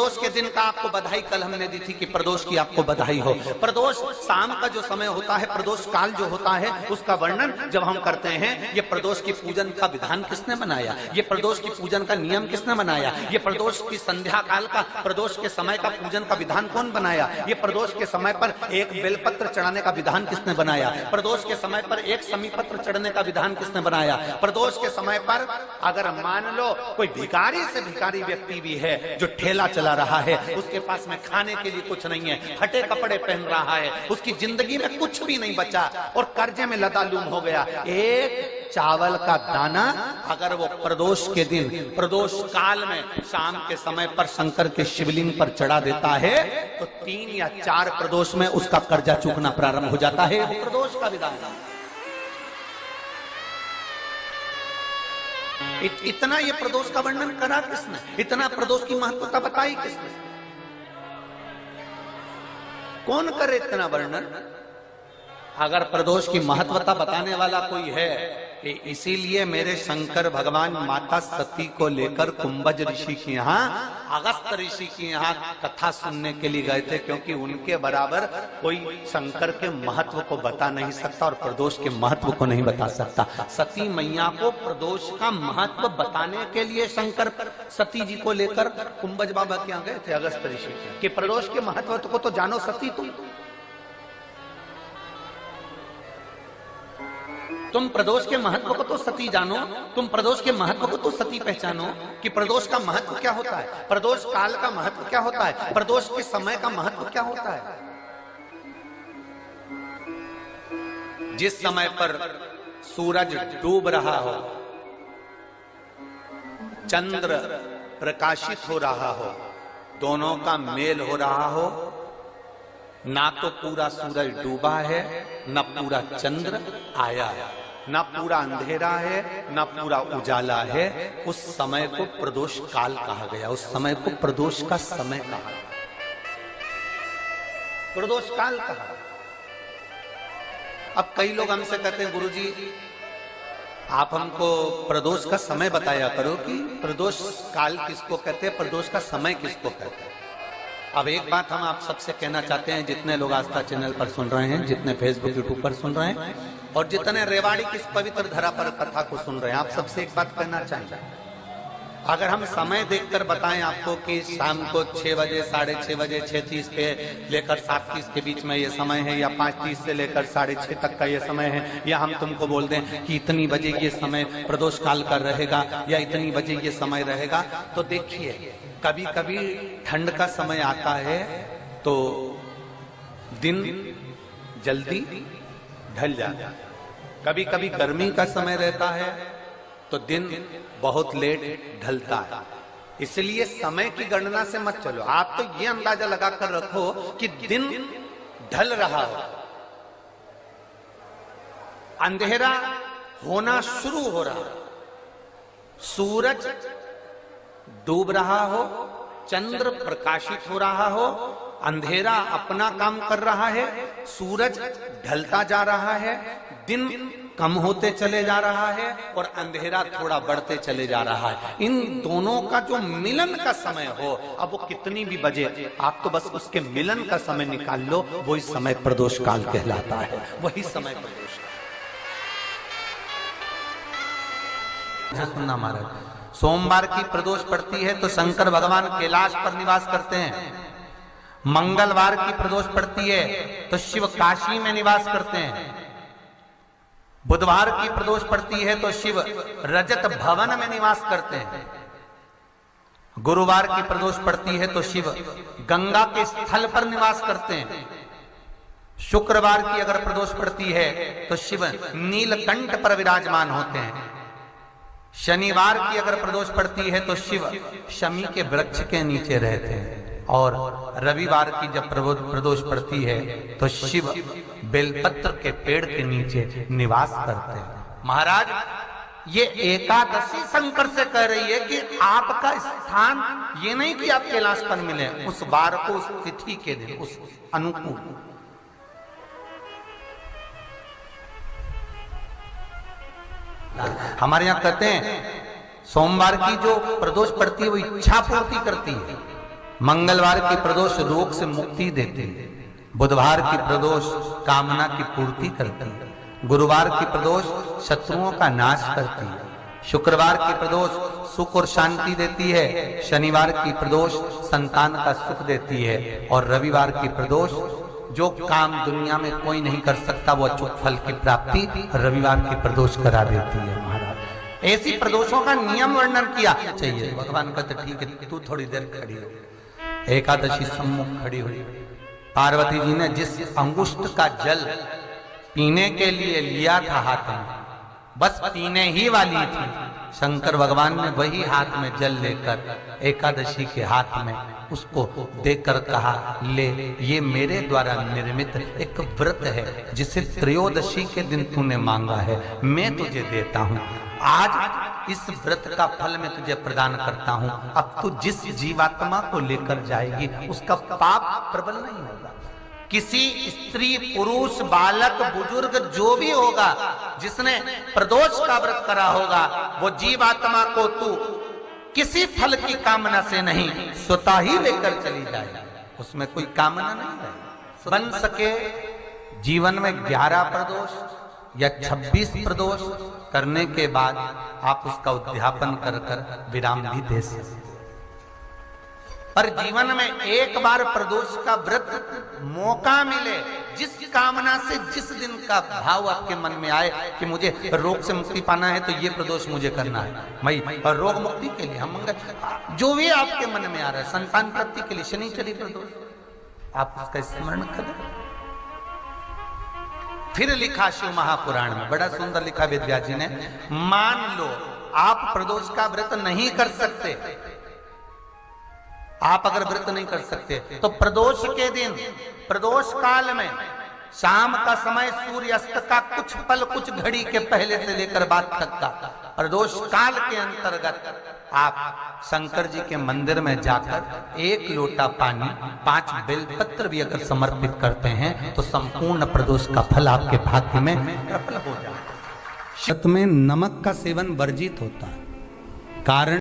प्रदोष के दिन का आपको बधाई कल हमने दी थी कि प्रदोष की आपको बधाई हो। प्रदोष शाम का जो समय होता है, प्रदोष काल जो होता है, उसका वर्णन जब हम करते हैं, ये प्रदोष की पूजन का विधान किसने बनाया, ये प्रदोष की पूजन का नियम किसने बनाया, ये प्रदोष की संध्या काल का, प्रदोष के समय का पूजन का विधान कौन बनाया, ये प्रदोष के समय पर एक बेलपत्र चढ़ाने का विधान किसने बनाया, प्रदोष के समय पर एक समीपत्र चढ़ने का विधान किसने बनाया। प्रदोष के समय पर अगर मान लो कोई भिखारी से भिखारी व्यक्ति भी है जो ठेला चला रहा है, उसके पास में खाने के लिए कुछ नहीं है, फटे कपड़े पहन रहा है, उसकी जिंदगी में कुछ भी नहीं बचा और कर्जे में लदालूम हो गया, एक चावल का दाना अगर वो प्रदोष के दिन, प्रदोष काल में शाम के समय पर शंकर के शिवलिंग पर चढ़ा देता है तो 3 या 4 प्रदोष में उसका कर्जा चूकना प्रारंभ हो जाता है। प्रदोष का विधान इतना ये प्रदोष का वर्णन करा किसने, इतना प्रदोष की महत्वता बताई किसने, कौन करे इतना वर्णन। अगर प्रदोष की महत्वता बताने वाला कोई है, इसीलिए मेरे शंकर भगवान माता सती को लेकर कुंभज ऋषि के यहाँ, अगस्त ऋषि के यहाँ कथा सुनने के लिए गए थे, क्योंकि उनके बराबर कोई शंकर के महत्व को बता नहीं सकता और प्रदोष के महत्व को नहीं बता सकता। सती मैया को प्रदोष का महत्व बताने के लिए शंकर सती जी को लेकर कुंभज बाबा के यहाँ गए थे, अगस्त ऋषि के, कि प्रदोष के महत्व को तो जानो सती, तुम प्रदोष के महत्व को तो सती जानो, तुम प्रदोष के महत्व को तो सती पहचानो कि प्रदोष का महत्व क्या होता है, प्रदोष काल का महत्व क्या होता है, प्रदोष के समय का महत्व क्या होता है। जिस समय पर सूरज डूब रहा हो, चंद्र प्रकाशित हो रहा हो, दोनों का मेल हो रहा हो, ना तो पूरा सूरज डूबा है, न पूरा चंद्र आया है, न पूरा अंधेरा है, न पूरा उजाला है, उस समय को प्रदोष काल कहा गया, उस समय को प्रदोष का समय कहा, प्रदोष काल कहा। अब कई लोग हमसे कहते हैं गुरुजी आप हमको प्रदोष का समय बताया करो कि प्रदोष काल किसको कहते हैं, प्रदोष का समय किसको कहते हैं। अब एक बात हम आप सबसे कहना चाहते हैं, जितने लोग आस्था चैनल पर सुन रहे हैं, जितने फेसबुक यूट्यूब पर सुन रहे हैं और जितने रेवाड़ी की इस पवित्र धरा पर कथा को सुन रहे हैं, आप सबसे एक बात कहना चाहिए, अगर हम समय देखकर बताएं आपको कि शाम को 6 बजे, 6:30 बजे, 6:30 पे लेकर 7:30 के बीच में ये समय है, या 5:30 से लेकर 6:30 तक का ये समय है, या हम तुमको बोल दें कि इतनी बजे ये समय प्रदोष काल का रहेगा या इतनी बजे ये समय रहेगा, तो देखिए कभी कभी ठंड का समय आता है तो दिन जल्दी ढल जाता है, कभी कभी गर्मी का समय रहता है तो दिन बहुत लेट ढलता है। इसलिए समय की गणना से मत चलो, आप तो ये अंदाजा लगाकर रखो कि दिन ढल रहा हो, अंधेरा होना शुरू हो रहा, सूरज डूब रहा हो, चंद्र प्रकाशित हो रहा हो, अंधेरा अपना काम कर रहा है, सूरज ढलता जा रहा है, दिन कम होते चले जा रहा है और अंधेरा थोड़ा बढ़ते चले जा रहा है। इन दोनों का जो मिलन का समय हो, अब वो कितनी भी बजे, आप तो बस उसके मिलन का समय निकाल लो, वही समय प्रदोष काल कहलाता है, वही समय प्रदोष काल। सुनना महाराज, सोमवार की प्रदोष पड़ती है तो शंकर भगवान कैलाश पर निवास करते हैं, मंगलवार की प्रदोष पड़ती है तो शिव काशी में निवास करते हैं, बुधवार की प्रदोष पड़ती है तो शिव रजत भवन में निवास करते हैं, गुरुवार की प्रदोष पड़ती है तो शिव गंगा के स्थल पर निवास करते हैं, शुक्रवार की अगर प्रदोष पड़ती है तो शिव नीलकंठ पर विराजमान होते हैं, शनिवार की अगर प्रदोष पड़ती है तो शिव शमी के वृक्ष के नीचे रहते हैं, और रविवार की जब प्रदोष पड़ती है तो शिव बेलपत्र के पेड़ के नीचे निवास करते हैं। महाराज ये एकादशी शंकर से कह रही है कि आपका स्थान ये नहीं कि आप कैलाश पर मिले, उस बार को, उस तिथि के दिन, उस अनुकूल। हमारे यहां कहते हैं सोमवार की जो प्रदोष पड़ती है वो इच्छा पूर्ति करती है, मंगलवार की प्रदोष रोग से मुक्ति देती है, बुधवार की प्रदोष कामना की पूर्ति करती है, गुरुवार की प्रदोष शत्रुओं का नाश करती है, शुक्रवार की प्रदोष सुख और शांति देती है, शनिवार की प्रदोष संतान का सुख देती है, और रविवार की प्रदोष जो काम दुनिया में कोई नहीं कर सकता वो अचूक फल की प्राप्ति रविवार की प्रदोष करा देती है। महाराज ऐसी प्रदोषों का नियम वर्णन किया चाहिए। भगवान कहते ठीक है तू थोड़ी देर खड़ी हो। एकादशी सम्मुख खड़ी हुई, पार्वती जी ने जिस अंगुष्ठ का जल पीने के लिए लिया था हाथ में, बस पीने ही वाली थी, शंकर भगवान ने वही हाथ में जल लेकर एकादशी के हाथ में उसको देकर कहा ले, ये मेरे द्वारा निर्मित एक व्रत है जिसे त्रयोदशी के दिन तूने मांगा है, मैं तुझे देता हूं। आज इस व्रत का फल मैं तुझे प्रदान करता हूं। अब तू जिस जीवात्मा को लेकर जाएगी उसका पाप प्रबल नहीं होगा। किसी स्त्री पुरुष बालक बुजुर्ग जो भी होगा जिसने प्रदोष का व्रत करा होगा वो जीवात्मा को तू किसी फल की कामना से नहीं स्वतः ही लेकर चली जाए, उसमें कोई कामना नहीं है। बन सके जीवन में 11 प्रदोष या 26 प्रदोष करने के बाद आप उसका उद्यापन कर विराम भी दे सकते, पर जीवन में एक बार प्रदोष का व्रत मौका मिले, जिस कामना से जिस दिन का भाव आपके मन में आए कि मुझे रोग से मुक्ति पाना है तो ये प्रदोष मुझे करना है, मैं और रोग मुक्ति के लिए हम मंगल जो भी आपके मन में आ रहा है, संतान प्राप्ति के लिए शनिचरी प्रदोष आप उसका स्मरण करें। फिर लिखा शिव महापुराण में बड़ा सुंदर लिखा वेदव्यास जी ने, मान लो आप प्रदोष का व्रत नहीं कर सकते, आप अगर व्रत नहीं कर सकते तो प्रदोष के दिन प्रदोष काल में शाम का समय सूर्यास्त का कुछ पल कुछ घड़ी के पहले से लेकर बाद तक का प्रदोष काल के अंतर्गत आप शंकर जी के मंदिर में जाकर 1 लोटा पानी 5 बेलपत्र भी अगर समर्पित करते हैं तो संपूर्ण प्रदोष का फल आपके भाग्य में प्रबल हो जाता है। शत में नमक का सेवन वर्जित होता है, कारण